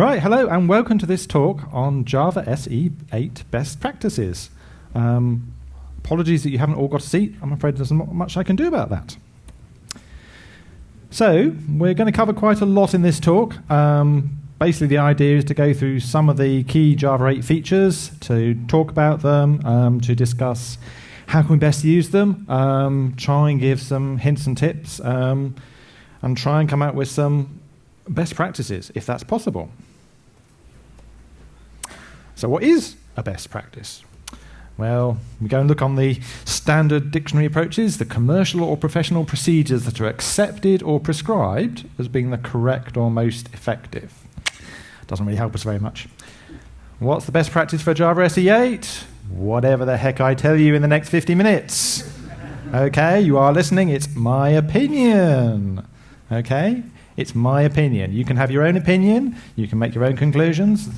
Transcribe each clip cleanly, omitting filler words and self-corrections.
Right, hello and welcome to this talk on Java SE 8 best practices. Apologies that you haven't all got a seat. I'm afraid there's not much I can do about that. So, we're going to cover quite a lot in this talk. Basically, the idea is to go through some of the key Java 8 features, to talk about them, to discuss how can we best use them, try and give some hints and tips, and try and come out with some best practices, if that's possible. So what is a best practice? Well, we go and look on the standard dictionary approaches, the commercial or professional procedures that are accepted or prescribed as being the correct or most effective. Doesn't really help us very much. What's the best practice for Java SE 8? Whatever the heck I tell you in the next 50 minutes. Okay, you are listening. It's my opinion. Okay? It's my opinion. You can have your own opinion. You can make your own conclusions.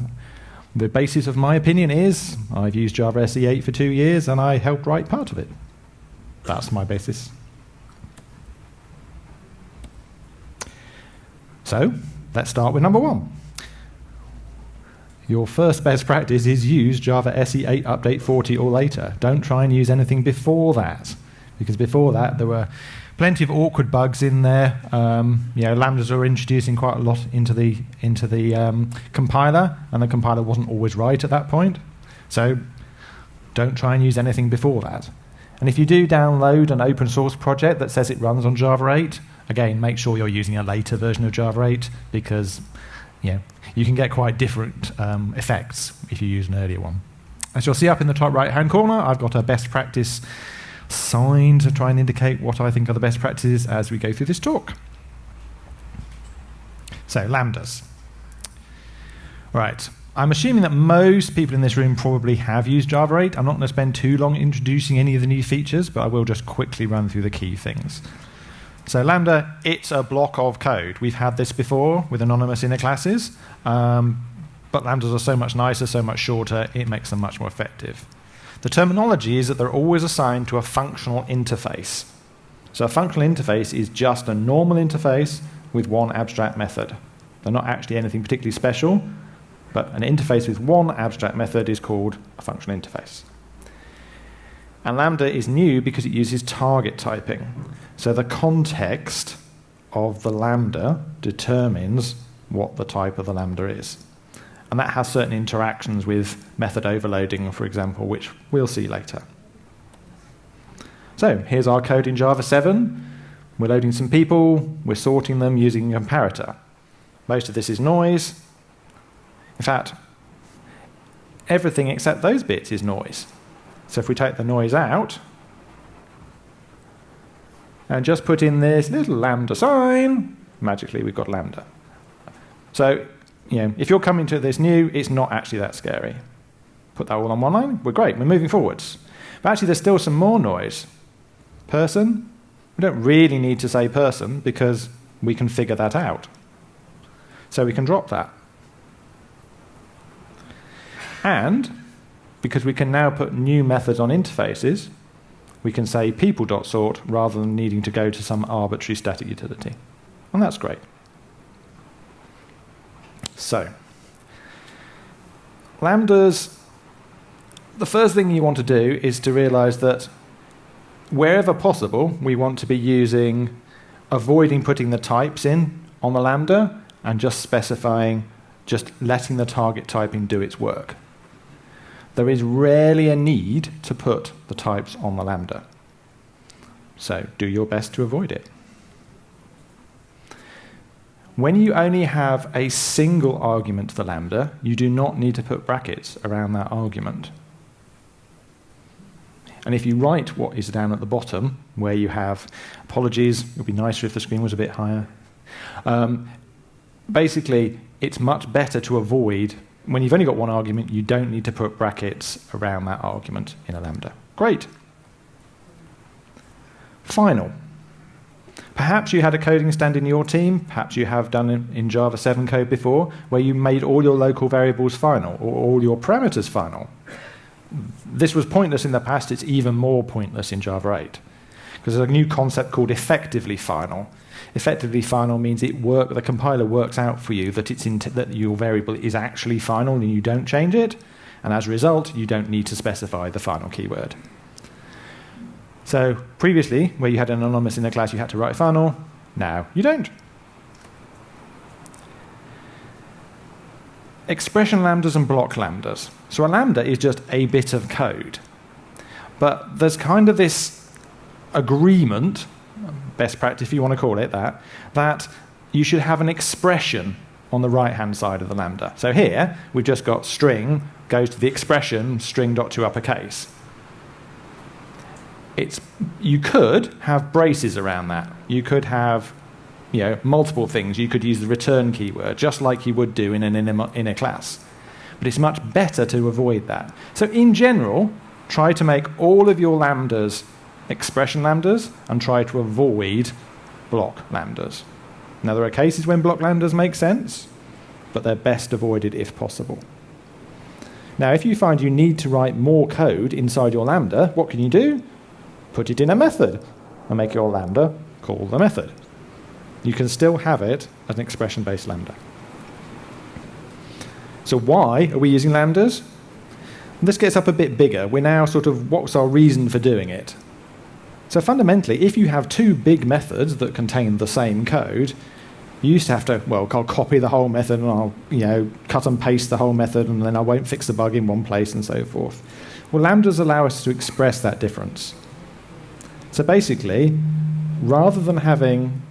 The basis of my opinion is I've used Java SE 8 for 2 years and I helped write part of it. That's my basis. So, let's start with number 1. Your first best practice is use Java SE 8 update 40 or later. Don't try and use anything before that, because before that there were plenty of awkward bugs in there. Lambdas were introducing quite a lot into the compiler, and the compiler wasn't always right at that point. So don't try and use anything before that. And if you do download an open source project that says it runs on Java 8, again, make sure you're using a later version of Java 8, because you can get quite different effects if you use an earlier one. As you'll see up in the top right-hand corner, I've got a best practice sign to try and indicate what I think are the best practices as we go through this talk. So, Lambdas. Right. I'm assuming that most people in this room probably have used Java 8. I'm not going to spend too long introducing any of the new features, but I will just quickly run through the key things. So Lambda, it's a block of code. We've had this before with anonymous inner classes, but Lambdas are so much nicer, so much shorter, it makes them much more effective. The terminology is that they're always assigned to a functional interface. So a functional interface is just a normal interface with one abstract method. They're not actually anything particularly special, but an interface with one abstract method is called a functional interface. And Lambda is new because it uses target typing. So the context of the Lambda determines what the type of the Lambda is. And that has certain interactions with method overloading, for example, which we'll see later. So here's our code in Java 7. We're loading some people. We're sorting them using a comparator. Most of this is noise. In fact, everything except those bits is noise. So if we take the noise out and just put in this little lambda sign, magically we've got lambda. So if you're coming to this new, it's not actually that scary. Put that all on one line, we're great, we're moving forwards. But actually there's still some more noise. Person, we don't really need to say person because we can figure that out. So we can drop that. And because we can now put new methods on interfaces, we can say people.sort rather than needing to go to some arbitrary static utility. And that's great. So, Lambdas, the first thing you want to do is to realize that wherever possible, we want to be avoiding putting the types in on the Lambda and just letting the target typing do its work. There is rarely a need to put the types on the Lambda. So do your best to avoid it. When you only have a single argument to the Lambda, you do not need to put brackets around that argument. And if you write what is down at the bottom, where you have apologies, it would be nicer if the screen was a bit higher. Basically, it's much better to avoid, when you've only got one argument, you don't need to put brackets around that argument in a Lambda. Great. Final. Perhaps you had a coding stand in your team, perhaps you have done it in Java 7 code before, where you made all your local variables final, or all your parameters final. This was pointless in the past, it's even more pointless in Java 8. because there's a new concept called effectively final. Effectively final means the compiler works out for you that that your variable is actually final and you don't change it, and as a result, you don't need to specify the final keyword. So previously, where you had an anonymous in a class, you had to write final. Now you don't. Expression lambdas and block lambdas. So a lambda is just a bit of code. But there's kind of this agreement, best practice if you want to call it that, that you should have an expression on the right-hand side of the lambda. So here, we've just got string goes to the expression string.toUpperCase. You could have braces around that. You could have multiple things. You could use the return keyword, just like you would do in a class. But it's much better to avoid that. So in general, try to make all of your lambdas expression lambdas and try to avoid block lambdas. Now, there are cases when block lambdas make sense, but they're best avoided if possible. Now, if you find you need to write more code inside your lambda, what can you do? Put it in a method and make your lambda call the method. You can still have it as an expression-based lambda. So why are we using lambdas? This gets up a bit bigger. We're now what's our reason for doing it? So fundamentally, if you have two big methods that contain the same code, you used to have to, I'll copy the whole method and I'll cut and paste the whole method and then I won't fix the bug in one place and so forth. Well, lambdas allow us to express that difference. So basically, rather than having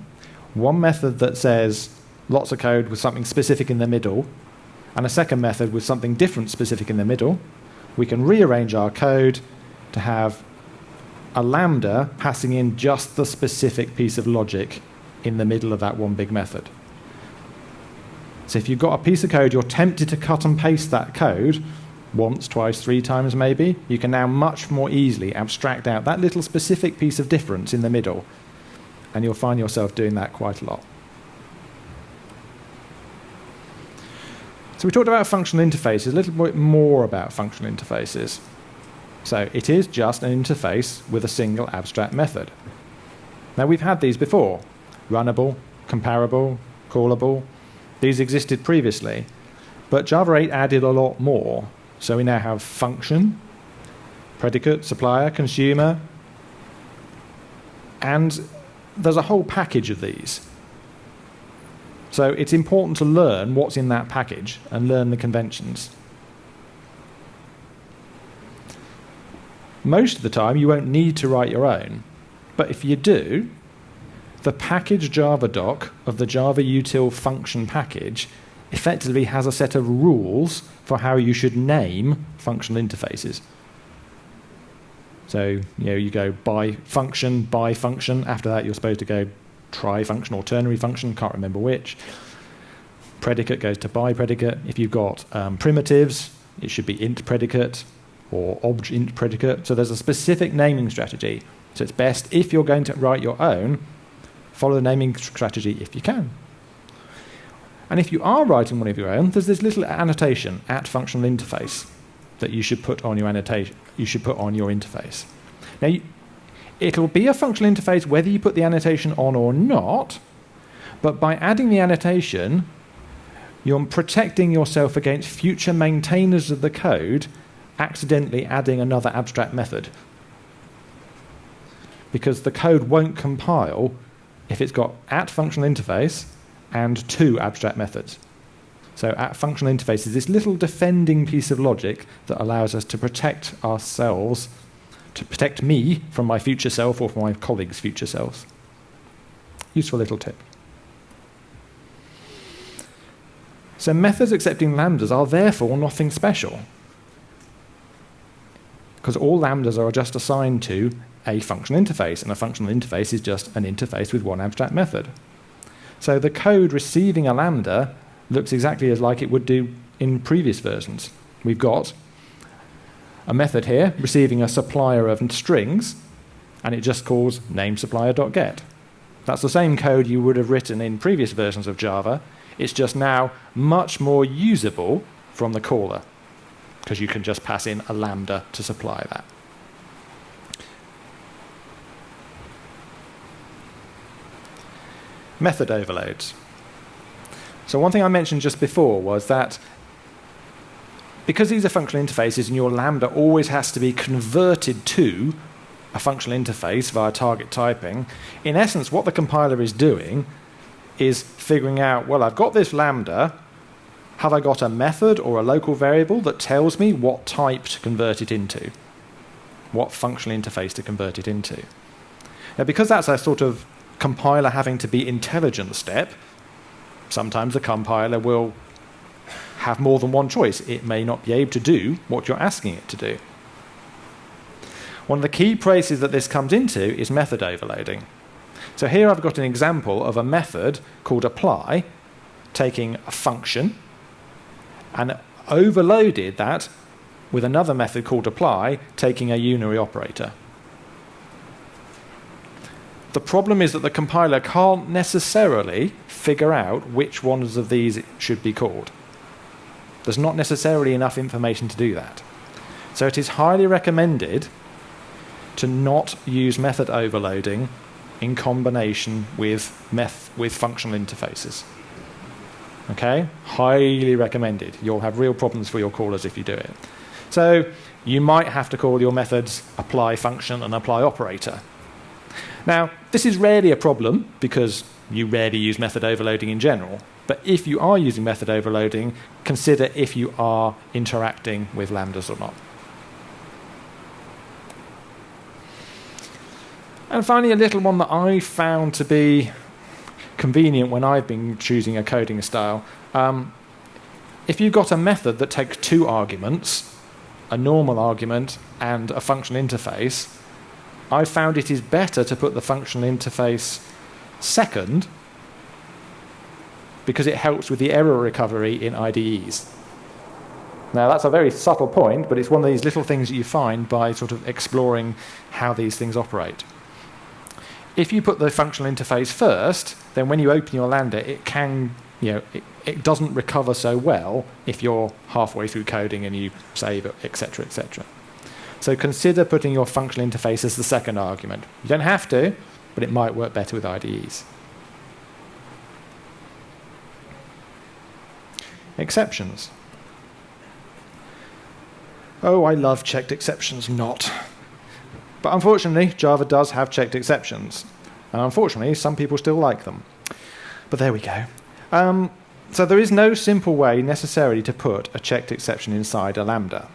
one method that says lots of code with something specific in the middle and a second method with something different specific in the middle, we can rearrange our code to have a lambda passing in just the specific piece of logic in the middle of that one big method. So if you've got a piece of code, you're tempted to cut and paste that code once, twice, 3 times maybe, you can now much more easily abstract out that little specific piece of difference in the middle, and you'll find yourself doing that quite a lot. So we talked about functional interfaces, a little bit more about functional interfaces. So it is just an interface with a single abstract method. Now we've had these before. Runnable, comparable, callable. These existed previously. But Java 8 added a lot more. So we now have function, predicate, supplier, consumer, and there's a whole package of these. So it's important to learn what's in that package and learn the conventions. Most of the time, you won't need to write your own. But if you do, the package Java doc of the Java util function package effectively has a set of rules for how you should name functional interfaces. So, you go by function. After that, you're supposed to go try function or ternary function, can't remember which. Predicate goes to by predicate. If you've got primitives, it should be int predicate or obj int predicate. So there's a specific naming strategy. So it's best, if you're going to write your own, follow the naming strategy if you can. And if you are writing one of your own, there's this little annotation, at functional interface, that you should put on your annotation. You should put on your interface. Now, it'll be a functional interface whether you put the annotation on or not, but by adding the annotation, you're protecting yourself against future maintainers of the code accidentally adding another abstract method. Because the code won't compile if it's got at functional interface and 2 abstract methods. So at functional interface is this little defending piece of logic that allows us to protect ourselves, to protect me from my future self or from my colleagues' future selves. Useful little tip. So methods accepting lambdas are therefore nothing special, because all lambdas are just assigned to a functional interface, and a functional interface is just an interface with one abstract method. So the code receiving a lambda looks exactly as like it would do in previous versions. We've got a method here receiving a supplier of strings, and it just calls namesupplier.get. That's the same code you would have written in previous versions of Java. It's just now much more usable from the caller, because you can just pass in a lambda to supply that. Method overloads. So one thing I mentioned just before was that because these are functional interfaces and your Lambda always has to be converted to a functional interface via target typing, in essence what the compiler is doing is figuring out, well, I've got this Lambda, have I got a method or a local variable that tells me what type to convert it into? What functional interface to convert it into? Now, because that's a sort of compiler having to be intelligent step, sometimes the compiler will have more than one choice. It may not be able to do what you're asking it to do. One of the key places that this comes into is method overloading. So here I've got an example of a method called apply, taking a function and overloaded that with another method called apply, taking a unary operator. The problem is that the compiler can't necessarily figure out which ones of these it should be called. There's not necessarily enough information to do that. So it is highly recommended to not use method overloading in combination with functional interfaces. Okay? Highly recommended. You'll have real problems for your callers if you do it. So you might have to call your methods apply function and apply operator. Now, this is rarely a problem because you rarely use method overloading in general. But if you are using method overloading, consider if you are interacting with Lambdas or not. And finally, a little one that I found to be convenient when I've been choosing a coding style. If you've got a method that takes two arguments, a normal argument and a functional interface, I found it is better to put the functional interface second because it helps with the error recovery in IDEs. Now, that's a very subtle point, but it's one of these little things that you find by sort of exploring how these things operate. If you put the functional interface first, then when you open your Lambda, it can, it doesn't recover so well if you're halfway through coding and you save it, etc., etc. So consider putting your functional interface as the second argument. You don't have to, but it might work better with IDEs. Exceptions. Oh, I love checked exceptions, not. But unfortunately, Java does have checked exceptions. And unfortunately, some people still like them. But there we go. So there is no simple way necessarily to put a checked exception inside a Lambda.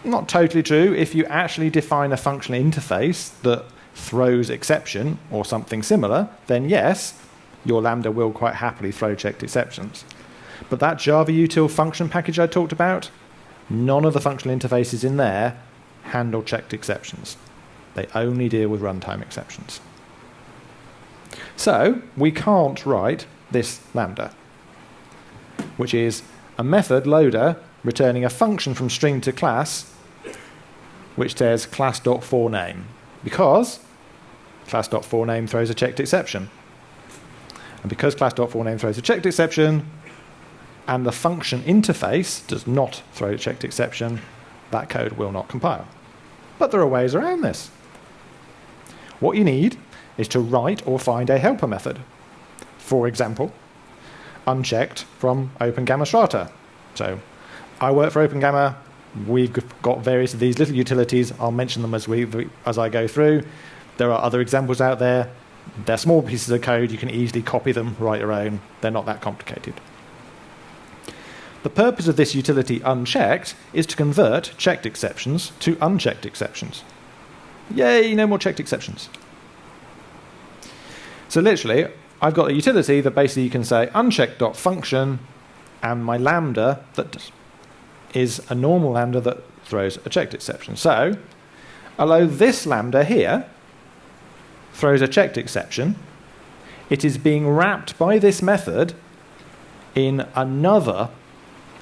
Not totally true. If you actually define a functional interface that throws exception or something similar, then yes, your Lambda will quite happily throw checked exceptions. But that Java util function package I talked about, none of the functional interfaces in there handle checked exceptions. They only deal with runtime exceptions. So we can't write this Lambda, which is a method loader returning a function from string to class which says class.forName, because class.forName throws a checked exception. And because class.forName throws a checked exception and the function interface does not throw a checked exception, that code will not compile. But there are ways around this. What you need is to write or find a helper method. For example, unchecked from OpenGamma Strata. So I work for OpenGamma. We've got various of these little utilities. I'll mention them as I go through. There are other examples out there. They're small pieces of code. You can easily copy them, write your own. They're not that complicated. The purpose of this utility unchecked is to convert checked exceptions to unchecked exceptions. Yay, no more checked exceptions. So literally, I've got a utility that basically you can say unchecked.function and my Lambda that is a normal Lambda that throws a checked exception. So, although this Lambda here throws a checked exception, it is being wrapped by this method in another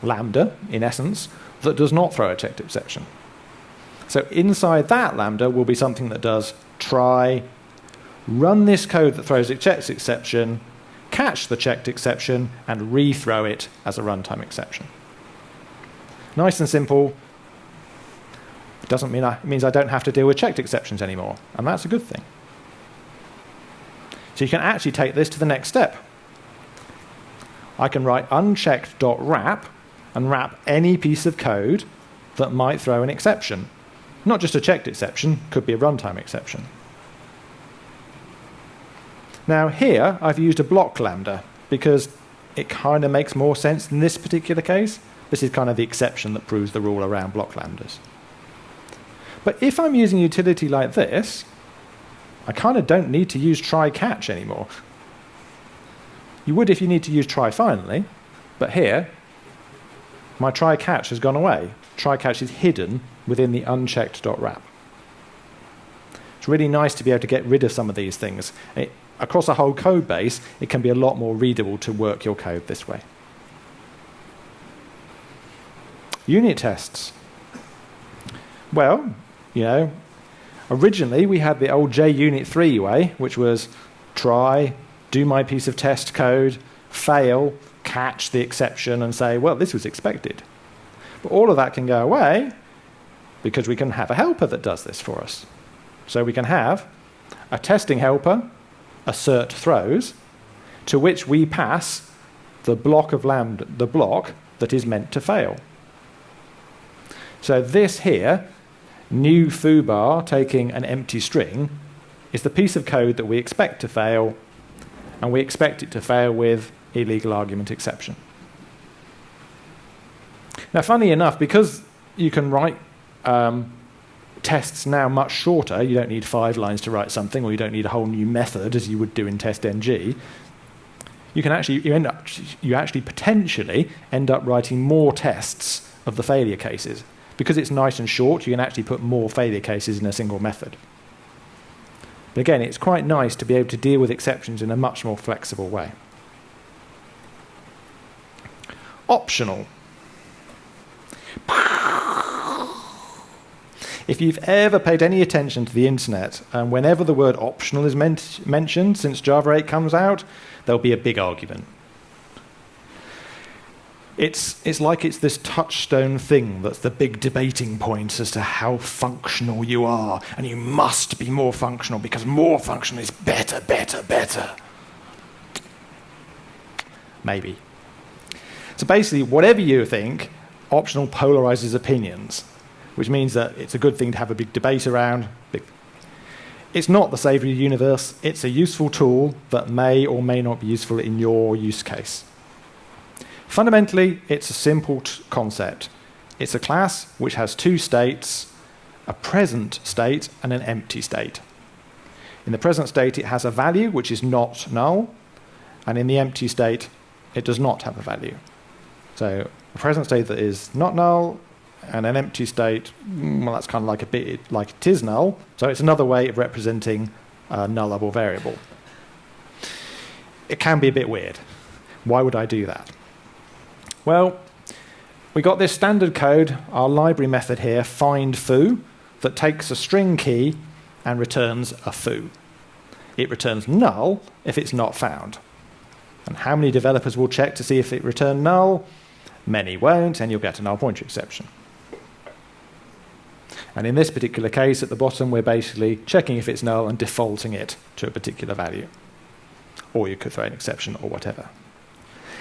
Lambda, in essence, that does not throw a checked exception. So inside that Lambda will be something that does try, run this code that throws a checked exception, catch the checked exception, and rethrow it as a runtime exception. Nice and simple. It means I don't have to deal with checked exceptions anymore, and that's a good thing. So you can actually take this to the next step. I can write unchecked.wrap and wrap any piece of code that might throw an exception. Not just a checked exception, could be a runtime exception. Now here, I've used a block lambda because it kind of makes more sense in this particular case. This is kind of the exception that proves the rule around block lambdas. But if I'm using a utility like this, I kind of don't need to use try-catch anymore. You would if you need to use try finally, but here, my try-catch has gone away. Try-catch is hidden within the unchecked.wrap. It's really nice to be able to get rid of some of these things. Across a whole code base, it can be a lot more readable to work your code this way. Unit tests. Well, originally we had the old JUnit3 way, which was try, do my piece of test code, fail, catch the exception, and say, well, this was expected. But all of that can go away because we can have a helper that does this for us. So we can have a testing helper, assert throws, to which we pass the block of lambda, the block that is meant to fail. So this here, new foobar taking an empty string, is the piece of code that we expect to fail, and we expect it to fail with illegal argument exception. Now, funny enough, because you can write tests now much shorter, you don't need 5 lines to write something, or you don't need a whole new method as you would do in testng, you actually potentially end up writing more tests of the failure cases. Because it's nice and short, you can actually put more failure cases in a single method. But again, it's quite nice to be able to deal with exceptions in a much more flexible way. Optional. If you've ever paid any attention to the internet, and whenever the word optional is mentioned since Java 8 comes out, there'll be a big argument. It's like it's this touchstone thing that's the big debating point as to how functional you are, and you must be more functional because more functional is better, better, better. Maybe. So basically, whatever you think, optional polarizes opinions, which means that it's a good thing to have a big debate around. It's not the savior of the universe. It's a useful tool that may or may not be useful in your use case. Fundamentally, it's a simple concept. It's a class which has 2 states, a present state and an empty state. In the present state, it has a value which is not null, and in the empty state, it does not have a value. So a present state that is not null, and an empty state, well, that's kind of like a bit like it is null. So it's another way of representing a nullable variable. It can be a bit weird. Why would I do that? Well, we got this standard code, our library method here, find foo, that takes a string key and returns a foo. It returns null if it's not found. And how many developers will check to see if it returned null? Many won't, and you'll get a null pointer exception. And in this particular case, at the bottom, we're basically checking if it's null and defaulting it to a particular value. Or you could throw an exception or whatever.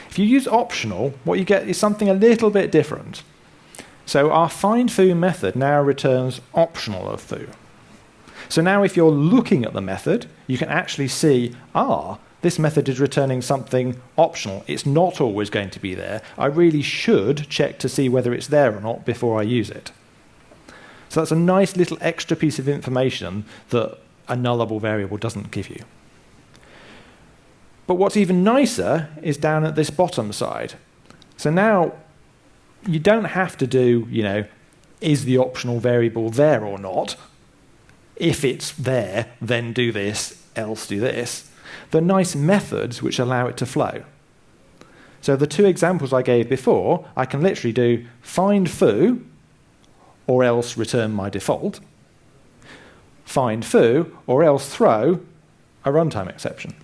If you use optional, what you get is something a little bit different. So our find foo method now returns optional of foo. So now if you're looking at the method, you can actually see, this method is returning something optional. It's not always going to be there. I really should check to see whether it's there or not before I use it. So that's a nice little extra piece of information that a nullable variable doesn't give you. But what's even nicer is down at this bottom side. So now you don't have to do, is the optional variable there or not? If it's there, then do this, else do this. There are nice methods which allow it to flow. So the 2 examples I gave before, I can literally do find foo, or else return my default, find foo, or else throw a runtime exception.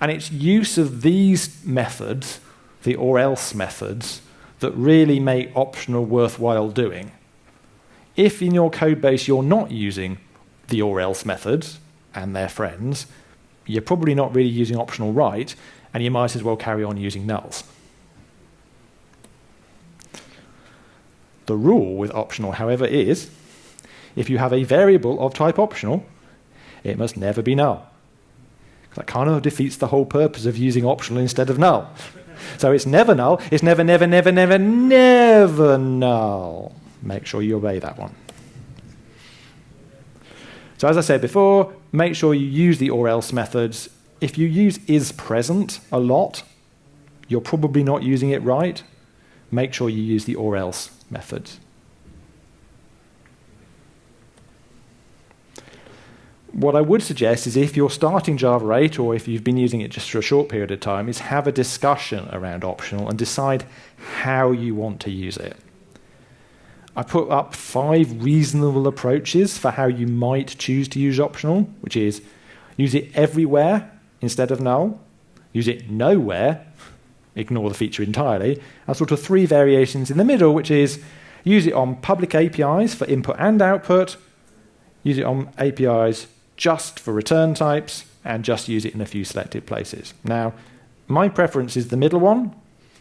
And it's use of these methods, the or else methods, that really make optional worthwhile doing. If in your code base you're not using the or else methods and their friends, you're probably not really using optional right, and you might as well carry on using nulls. The rule with optional, however, is if you have a variable of type optional, it must never be null. That kind of defeats the whole purpose of using optional instead of null. So it's never null, it's never, never, never, never, never null. Make sure you obey that one. So as I said before, make sure you use the or else methods. If you use is present a lot, you're probably not using it right. Make sure you use the or else methods. What I would suggest is if you're starting Java 8 or if you've been using it just for a short period of time, is have a discussion around optional and decide how you want to use it. I put up 5 reasonable approaches for how you might choose to use optional, which is use it everywhere instead of null, use it nowhere, ignore the feature entirely, and sort of 3 variations in the middle, which is use it on public APIs for input and output, use it on APIs just for return types, and just use it in a few selected places. Now, my preference is the middle one,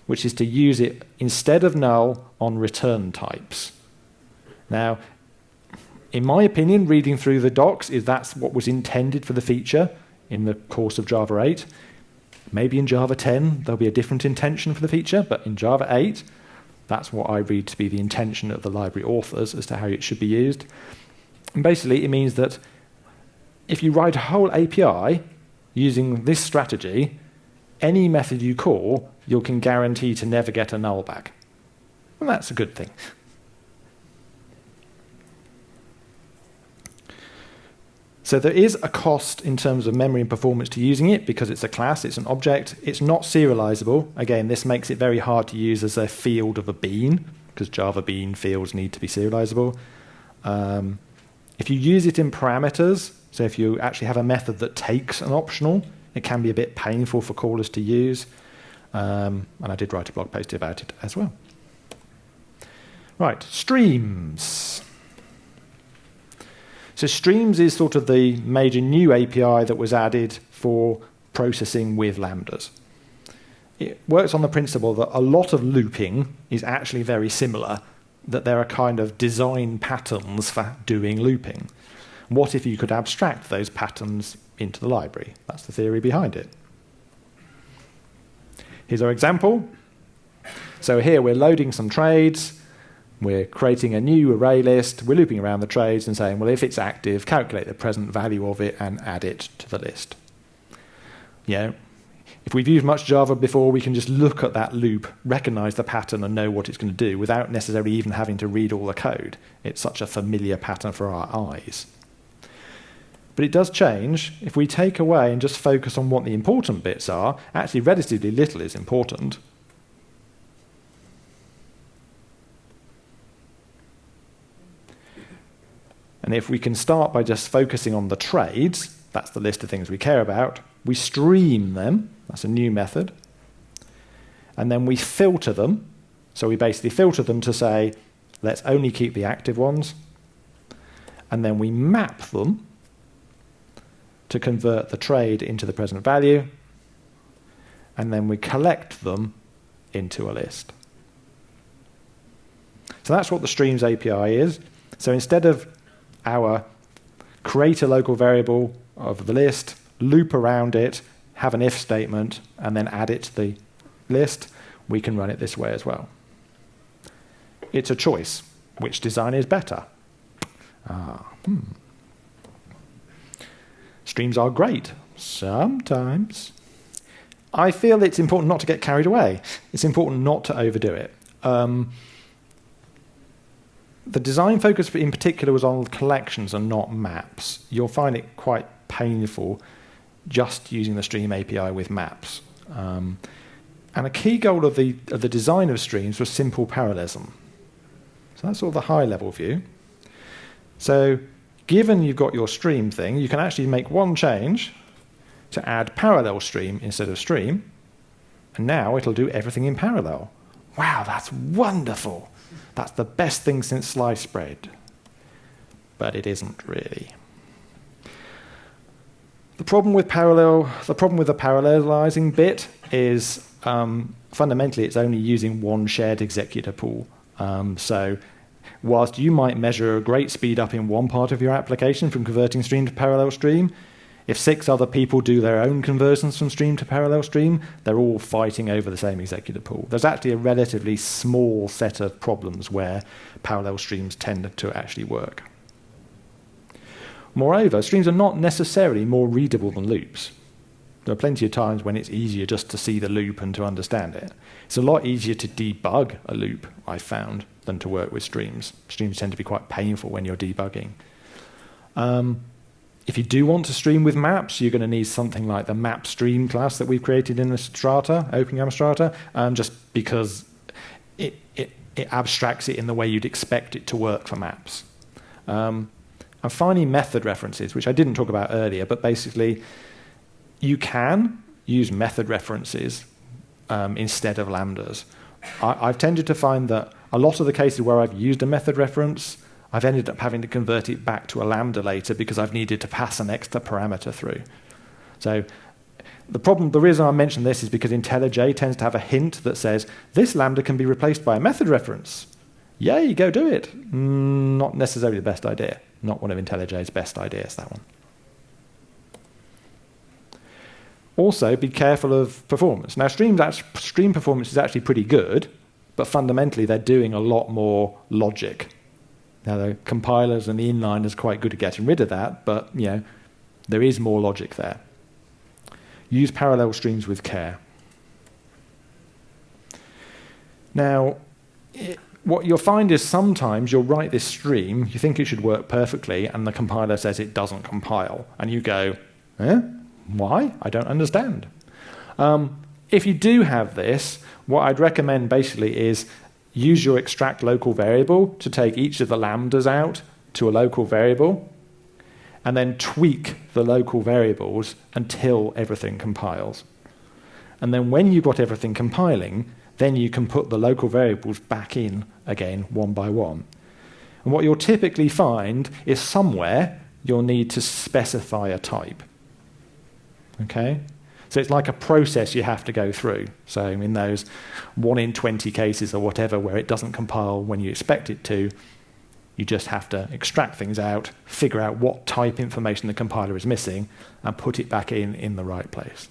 which is to use it instead of null on return types. Now, in my opinion, reading through the docs, that's what was intended for the feature in the course of Java 8. Maybe in Java 10 there'll be a different intention for the feature, but in Java 8, that's what I read to be the intention of the library authors as to how it should be used. And basically, it means that if you write a whole API using this strategy, any method you call, you can guarantee to never get a null back. And that's a good thing. So there is a cost in terms of memory and performance to using it because it's a class, it's an object. It's not serializable. Again, this makes it very hard to use as a field of a bean because Java bean fields need to be serializable. If you use it in parameters, so if you actually have a method that takes an optional, it can be a bit painful for callers to use. And I did write a blog post about it as well. Right, streams. So streams is sort of the major new API that was added for processing with Lambdas. It works on the principle that a lot of looping is actually very similar, that there are kind of design patterns for doing looping. What if you could abstract those patterns into the library? That's the theory behind it. Here's our example. So here we're loading some trades. We're creating a new array list. We're looping around the trades and saying, well, if it's active, calculate the present value of it and add it to the list. If we've used much Java before, we can just look at that loop, recognize the pattern, and know what it's going to do without necessarily even having to read all the code. It's such a familiar pattern for our eyes. But it does change. If we take away and just focus on what the important bits are, actually relatively little is important. And if we can start by just focusing on the trades, that's the list of things we care about, we stream them, that's a new method, and then we filter them. So we basically filter them to say, let's only keep the active ones, and then we map them to convert the trade into the present value, and then we collect them into a list. So that's what the streams API is. So instead of our create a local variable of the list, loop around it, have an if statement, and then add it to the list, we can run it this way as well. It's a choice. Which design is better? Streams are great. Sometimes. I feel it's important not to get carried away. It's important not to overdo it. The design focus in particular was on collections and not maps. You'll find it quite painful just using the stream API with maps. And a key goal of the design of streams was simple parallelism. So that's sort of the high-level view. So given you've got your stream thing, you can actually make one change to add parallel stream instead of stream, and now it'll do everything in parallel. Wow, that's wonderful. That's the best thing since sliced bread. But it isn't really. The problem with the parallelizing bit is fundamentally it's only using one shared executor pool. So whilst you might measure a great speed up in one part of your application from converting stream to parallel stream, if 6 other people do their own conversions from stream to parallel stream, they're all fighting over the same executor pool. There's actually a relatively small set of problems where parallel streams tend to actually work. Moreover, streams are not necessarily more readable than loops. There are plenty of times when it's easier just to see the loop and to understand it. It's a lot easier to debug a loop, I've found, than to work with streams. Streams tend to be quite painful when you're debugging. If you do want to stream with maps, you're going to need something like the map stream class that we've created in the Strata, OpenGamma Strata, just because it abstracts it in the way you'd expect it to work for maps. And finally, method references, which I didn't talk about earlier, but basically you can use method references instead of lambdas. I've tended to find that a lot of the cases where I've used a method reference, I've ended up having to convert it back to a lambda later because I've needed to pass an extra parameter through. So the reason I mention this is because IntelliJ tends to have a hint that says, this lambda can be replaced by a method reference. Yay, go do it. Not necessarily the best idea. Not one of IntelliJ's best ideas, that one. Also, be careful of performance. Now, stream performance is actually pretty good, but fundamentally they're doing a lot more logic. Now, the compilers and the inliners are quite good at getting rid of that, but there is more logic there. Use parallel streams with care. Now, what you'll find is sometimes you'll write this stream, you think it should work perfectly, and the compiler says it doesn't compile. And you go, why? I don't understand. If you do have this, what I'd recommend basically is use your extract local variable to take each of the lambdas out to a local variable, and then tweak the local variables until everything compiles. And then when you've got everything compiling, then you can put the local variables back in again, one by one. And what you'll typically find is somewhere you'll need to specify a type. Okay? So it's like a process you have to go through. So in those 1 in 20 cases or whatever where it doesn't compile when you expect it to, you just have to extract things out, figure out what type information the compiler is missing, and put it back in the right place.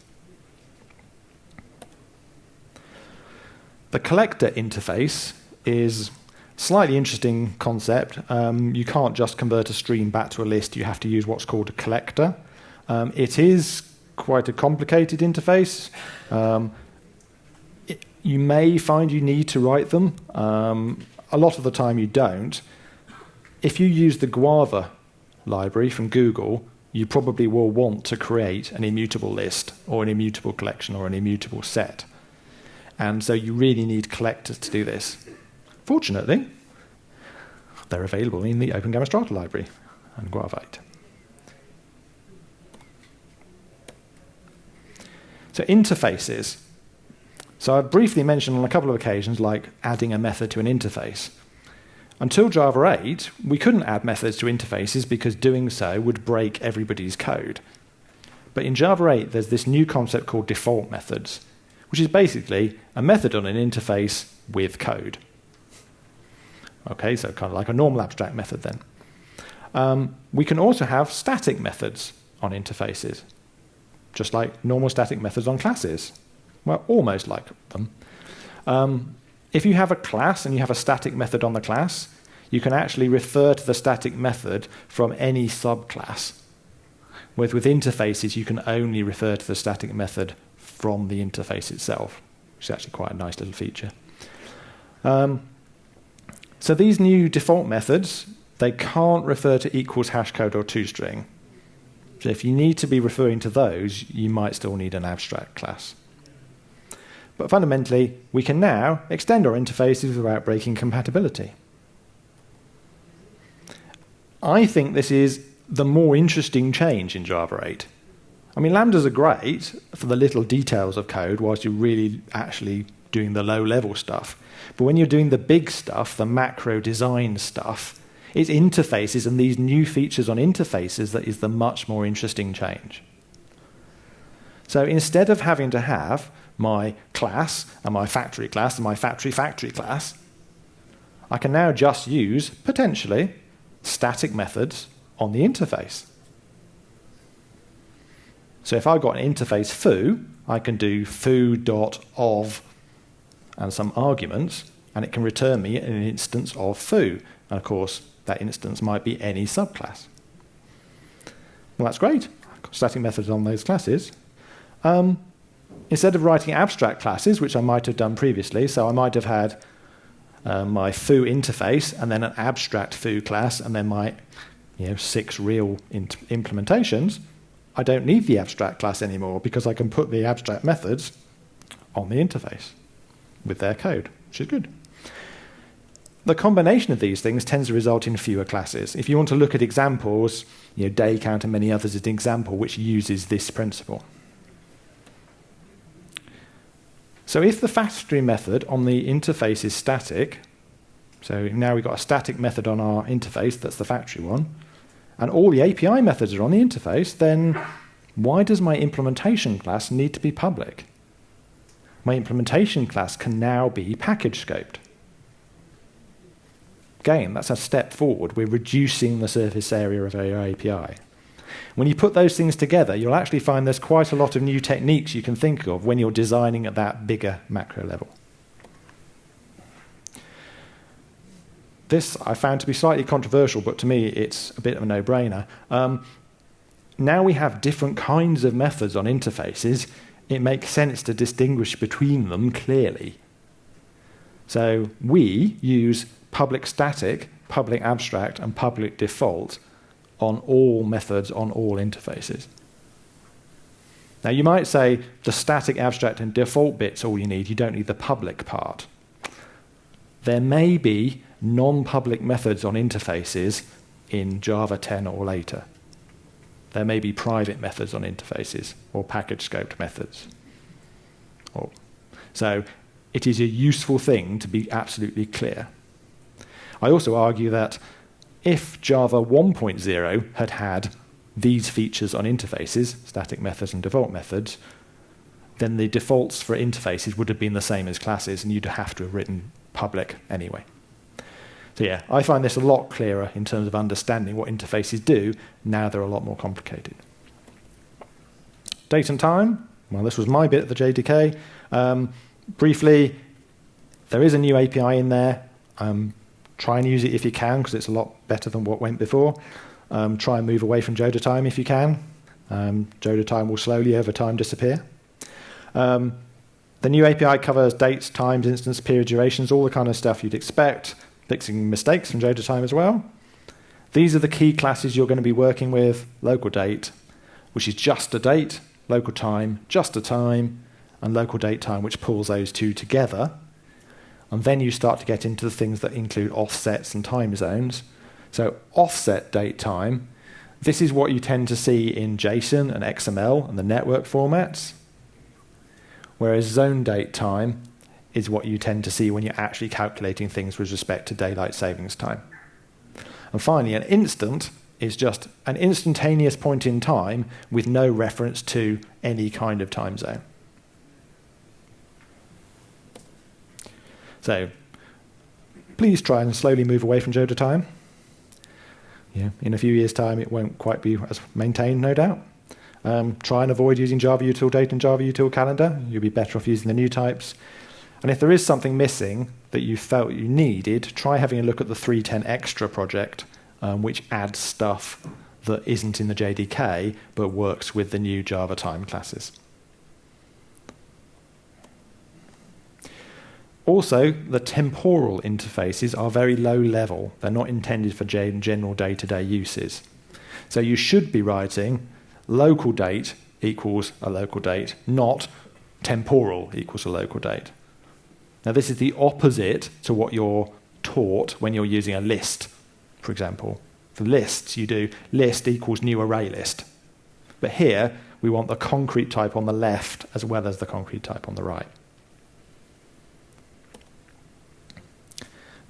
The collector interface is a slightly interesting concept. You can't just convert a stream back to a list. You have to use what's called a collector. It is quite a complicated interface. You may find you need to write them. A lot of the time you don't. If you use the Guava library from Google, you probably will want to create an immutable list or an immutable collection or an immutable set. And so you really need collectors to do this. Fortunately, they're available in the OpenGamma Strata library and Guavite. So interfaces. So I've briefly mentioned on a couple of occasions, like adding a method to an interface. Until Java 8, we couldn't add methods to interfaces because doing so would break everybody's code. But in Java 8, there's this new concept called default methods, which is basically a method on an interface with code. Okay, so kind of like a normal abstract method then. We can also have static methods on interfaces, just like normal static methods on classes. Well, almost like them. If you have a class and you have a static method on the class, you can actually refer to the static method from any subclass. With interfaces, you can only refer to the static method from the interface itself, which is actually quite a nice little feature. So these new default methods, they can't refer to equals hashcode or toString. So if you need to be referring to those, you might still need an abstract class. But fundamentally, we can now extend our interfaces without breaking compatibility. I think this is the more interesting change in Java 8. I mean, Lambdas are great for the little details of code whilst you're really actually doing the low-level stuff. But when you're doing the big stuff, the macro design stuff, it's interfaces and these new features on interfaces that is the much more interesting change. So instead of having to have my class and my factory class and my factory class, I can now just use, potentially, static methods on the interface. So if I've got an interface foo, I can do foo.of and some arguments, and it can return me an instance of foo. And of course, that instance might be any subclass. Well, that's great. I've got static methods on those classes. Instead of writing abstract classes, which I might have done previously, so I might have had my foo interface and then an abstract foo class and then my 6 real implementations, I don't need the abstract class anymore because I can put the abstract methods on the interface with their code, which is good. The combination of these things tends to result in fewer classes. If you want to look at examples, day count and many others is an example which uses this principle. So if the factory method on the interface is static, so now we've got a static method on our interface, that's the factory one, and all the API methods are on the interface, then why does my implementation class need to be public? My implementation class can now be package scoped. Again, that's a step forward. We're reducing the surface area of our API. When you put those things together, you'll actually find there's quite a lot of new techniques you can think of when you're designing at that bigger macro level. This I found to be slightly controversial, but to me it's a bit of a no-brainer. Now we have different kinds of methods on interfaces, it makes sense to distinguish between them clearly. So we use public static, public abstract, and public default on all methods on all interfaces. Now you might say the static, abstract, and default bit's all you need. You don't need the public part. There may be non-public methods on interfaces in Java 10 or later. There may be private methods on interfaces or package scoped methods. So it is a useful thing to be absolutely clear. I also argue that if Java 1.0 had had these features on interfaces, static methods and default methods, then the defaults for interfaces would have been the same as classes, and you'd have to have written public anyway. So yeah, I find this a lot clearer in terms of understanding what interfaces do. Now they're a lot more complicated. Date and time. Well, this was my bit of the JDK. Briefly, there is a new API in there. Try and use it if you can, because it's a lot better than what went before. Try and move away from Joda time if you can. Joda time will slowly over time disappear. The new API covers dates, times, instance, period, durations, all the kind of stuff you'd expect, fixing mistakes from Joda time as well. These are the key classes you're going to be working with. Local date, which is just a date, local time, just a time, and local date time, which pulls those two together. And then you start to get into the things that include offsets and time zones. So offset date time, this is what you tend to see in JSON and XML and the network formats. Whereas zone date time is what you tend to see when you're actually calculating things with respect to daylight savings time. And finally, an instant is just an instantaneous point in time with no reference to any kind of time zone. So please try and slowly move away from Joda time. Yeah, in a few years' time, it won't quite be as maintained, no doubt. Try and avoid using Java util date and Java util calendar. You'll be better off using the new types. And if there is something missing that you felt you needed, try having a look at the 310 extra project, which adds stuff that isn't in the JDK, but works with the new Java time classes. Also, the temporal interfaces are very low level. They're not intended for general day-to-day uses. So you should be writing local date equals a local date, not temporal equals a local date. Now, this is the opposite to what you're taught when you're using a list, for example. For lists, you do list equals new array list. But here, we want the concrete type on the left as well as the concrete type on the right.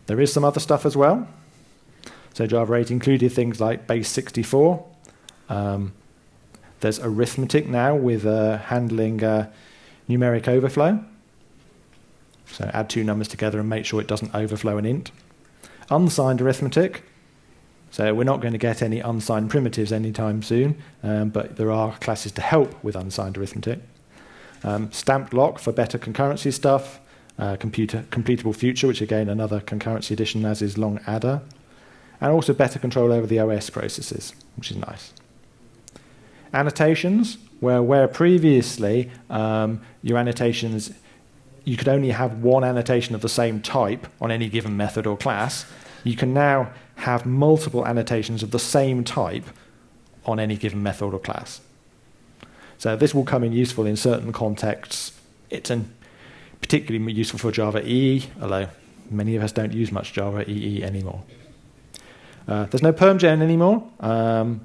There is some other stuff as well. So Java 8 included things like base 64. There's arithmetic now with handling numeric overflow. So add two numbers together and make sure it doesn't overflow an int. Unsigned arithmetic. So we're not going to get any unsigned primitives anytime soon, but there are classes to help with unsigned arithmetic. Stamped lock for better concurrency stuff. Completable future, which again another concurrency addition, as is long adder. And also better control over the OS processes, which is nice. Annotations, where previously your annotations, you could only have one annotation of the same type on any given method or class. You can now have multiple annotations of the same type on any given method or class. So this will come in useful in certain contexts. It's particularly useful for Java EE, although many of us don't use much Java EE anymore. There's no permgen anymore, and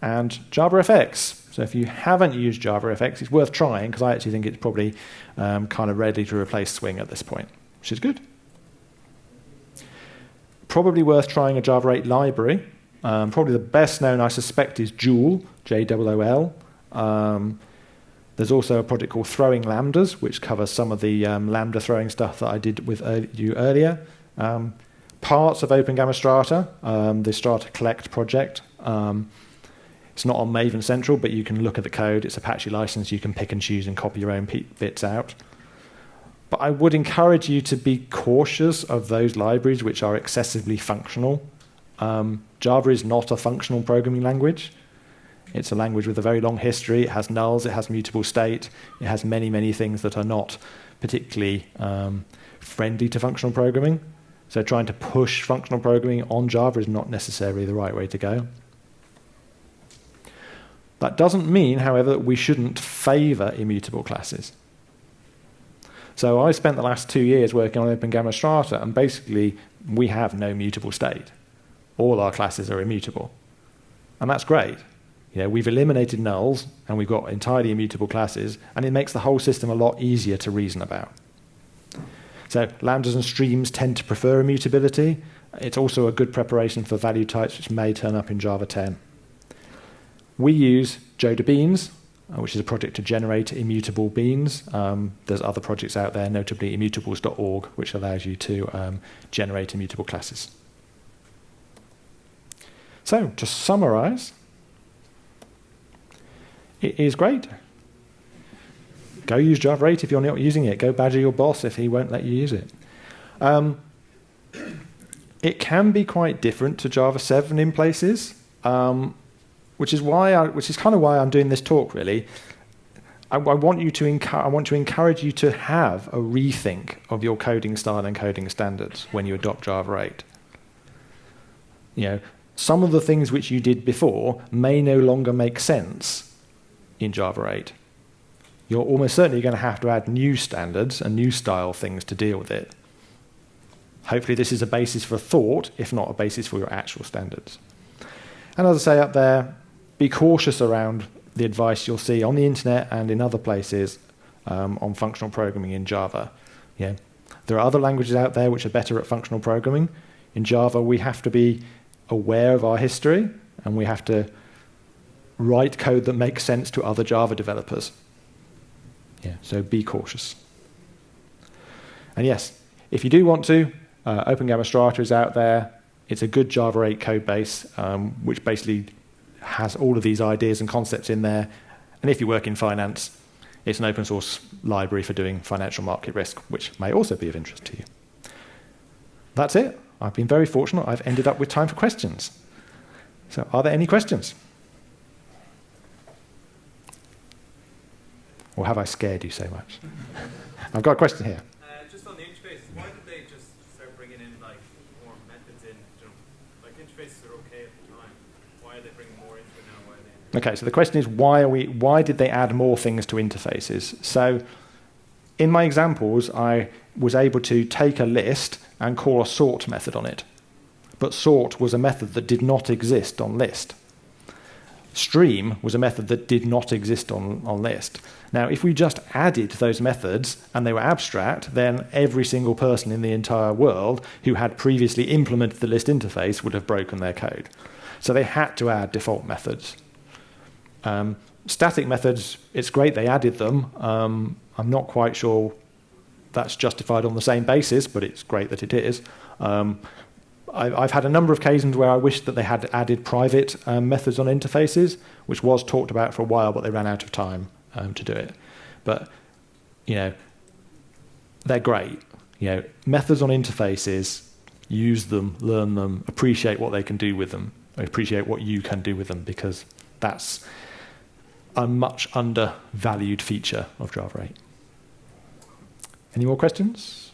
JavaFX. So if you haven't used JavaFX, it's worth trying, because I actually think it's probably kind of ready to replace Swing at this point, which is good. Probably worth trying a Java 8 library. Probably the best known, I suspect, is Jool, Jool. There's also a project called Throwing Lambdas, which covers some of the lambda throwing stuff that I did with you earlier. Parts of OpenGamma Strata, the Strata Collect project. It's not on Maven Central, but you can look at the code. It's Apache license. You can pick and choose and copy your own bits out. But I would encourage you to be cautious of those libraries which are excessively functional. Java is not a functional programming language. It's a language with a very long history. It has nulls. It has mutable state. It has many, many things that are not particularly friendly to functional programming. So trying to push functional programming on Java is not necessarily the right way to go. That doesn't mean, however, that we shouldn't favor immutable classes. So I spent the last 2 years working on OpenGamma Strata, and basically we have no mutable state. All our classes are immutable. And that's great. We've eliminated nulls, and we've got entirely immutable classes, and it makes the whole system a lot easier to reason about. So lambdas and streams tend to prefer immutability. It's also a good preparation for value types, which may turn up in Java 10. We use JodaBeans, which is a project to generate immutable beans. There's other projects out there, notably immutables.org, which allows you to generate immutable classes. So, to summarize, it is great. Go use Java 8 if you're not using it. Go badger your boss if he won't let you use it. It can be quite different to Java 7 in places. Which is kind of why I'm doing this talk, really. I want to encourage you to have a rethink of your coding style and coding standards when you adopt Java 8. Some of the things which you did before may no longer make sense in Java 8. You're almost certainly going to add new standards and new style things to deal with it. Hopefully this is a basis for thought, if not a basis for your actual standards. And as I say up there, be cautious around the advice you'll see on the internet and in other places on functional programming in Java. There are other languages out there which are better at functional programming. In Java, we have to be aware of our history, and we have to write code that makes sense to other Java developers. So be cautious. And yes, if you do want to, OpenGamma Strata is out there. It's a good Java 8 code base, which basically has all of these ideas and concepts in there. And if you work in finance, it's an open source library for doing financial market risk, which may also be of interest to you. That's it. I've been very fortunate. I've ended up with time for questions. So are there any questions? Or have I scared you so much? I've got a question here. Just on the interfaces, why did they just start bringing in more methods in? Interfaces are okay at the time. Why are they bringing more into it now? Why are they? Okay, so the question is why did they add more things to interfaces? So in my examples, I was able to take a list and call a sort method on it. But sort was a method that did not exist on list. Stream was a method that did not exist on list. Now, if we just added those methods and they were abstract, then every single person in the entire world who had previously implemented the list interface would have broken their code. So they had to add default methods. Static methods, it's great they added them. I'm not quite sure that's justified on the same basis, but it's great that it is. I've had a number of occasions where I wish that they had added private methods on interfaces, which was talked about for a while, but they ran out of time to do it. But, they're great. Methods on interfaces, use them, learn them, appreciate what they can do with them, appreciate what you can do with them, because that's a much undervalued feature of Java 8. Any more questions?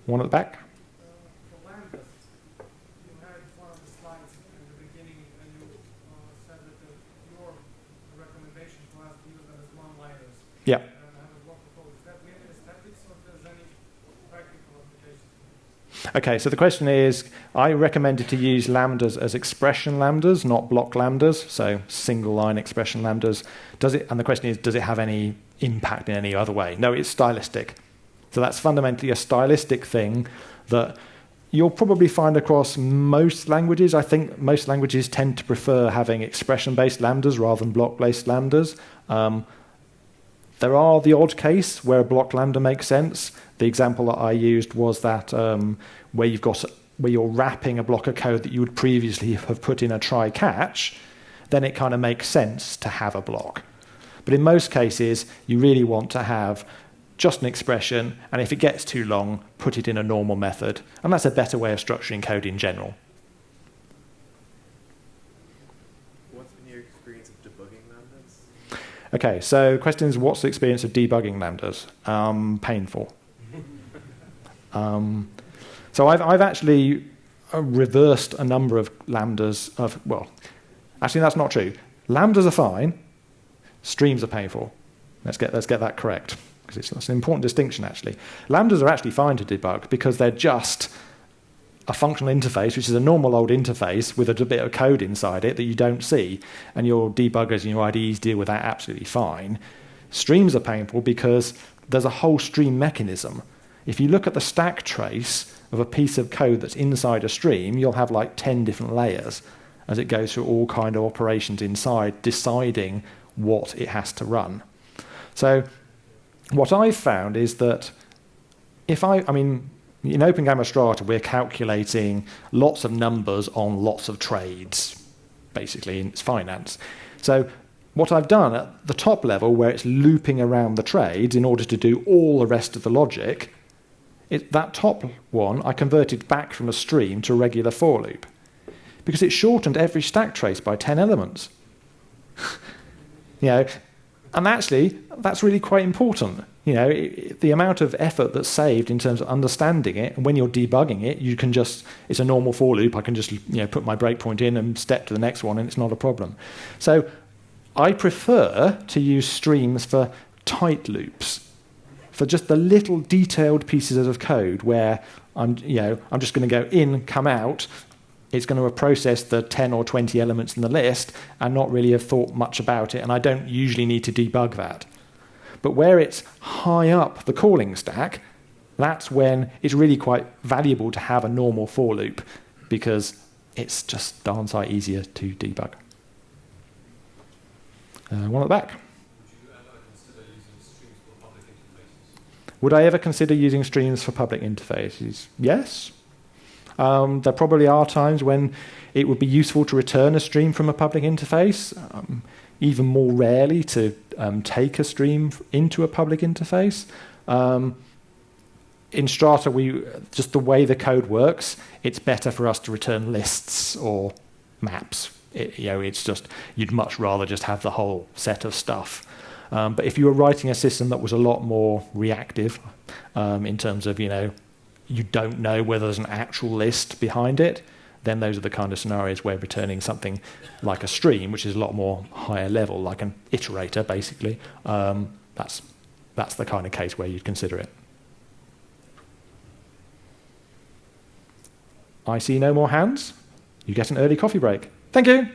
One at the back. For Lambdas, you had one of the slides in the beginning, and you said that your recommendation was to use them as one-liners. Yeah. And have a block of code. Is that mainly aesthetics, or if there's any practical applications? Okay, so the question is, I recommended to use lambdas as expression lambdas, not block lambdas, so single-line expression lambdas. And the question is, does it have any impact in any other way? No, it's stylistic. So that's fundamentally a stylistic thing that you'll probably find across most languages. I think most languages tend to prefer having expression-based lambdas rather than block-based lambdas. There are the odd case where a block lambda makes sense. The example that I used was that where you're wrapping a block of code that you would previously have put in a try-catch, then it kind of makes sense to have a block. But in most cases, you really want to have just an expression, and if it gets too long, put it in a normal method. And that's a better way of structuring code in general. What's been your experience of debugging Lambdas? Okay, so the question is, what's the experience of debugging lambdas? Painful. So I've actually reversed a number of lambdas actually that's not true. Lambdas are fine, streams are painful. Let's get that correct, because it's an important distinction actually. Lambdas are actually fine to debug because they're just a functional interface, which is a normal old interface with a bit of code inside it that you don't see, and your debuggers and your IDEs deal with that absolutely fine. Streams are painful because there's a whole stream mechanism. If you look at the stack trace of a piece of code that's inside a stream, you'll have like 10 different layers as it goes through all kind of operations inside, deciding what it has to run. So what I've found is that in OpenGamma Strata, we're calculating lots of numbers on lots of trades, basically, in its finance. So what I've done at the top level, where it's looping around the trades in order to do all the rest of the logic, that top one I converted back from a stream to a regular for loop, because it shortened every stack trace by 10 elements. And actually, that's really quite important. The amount of effort that's saved in terms of understanding it, and when you're debugging it, you can it's a normal for loop. I can just put my breakpoint in and step to the next one, and it's not a problem. So I prefer to use streams for tight loops, for just the little detailed pieces of code where I'm just going to go in, come out. It's going to process the 10 or 20 elements in the list and not really have thought much about it, and I don't usually need to debug that. But where it's high up the calling stack, that's when it's really quite valuable to have a normal for loop, because it's just darn sight easier to debug. One at the back. Would I ever consider using streams for public interfaces? Yes. There probably are times when it would be useful to return a stream from a public interface, even more rarely to take a stream into a public interface. In Strata, just the way the code works, it's better for us to return lists or maps. It's just, you'd much rather just have the whole set of stuff. But if you were writing a system that was a lot more reactive in terms of, you don't know whether there's an actual list behind it, then those are the kind of scenarios where returning something like a stream, which is a lot more higher level, like an iterator, basically, that's the kind of case where you'd consider it. I see no more hands. You get an early coffee break. Thank you.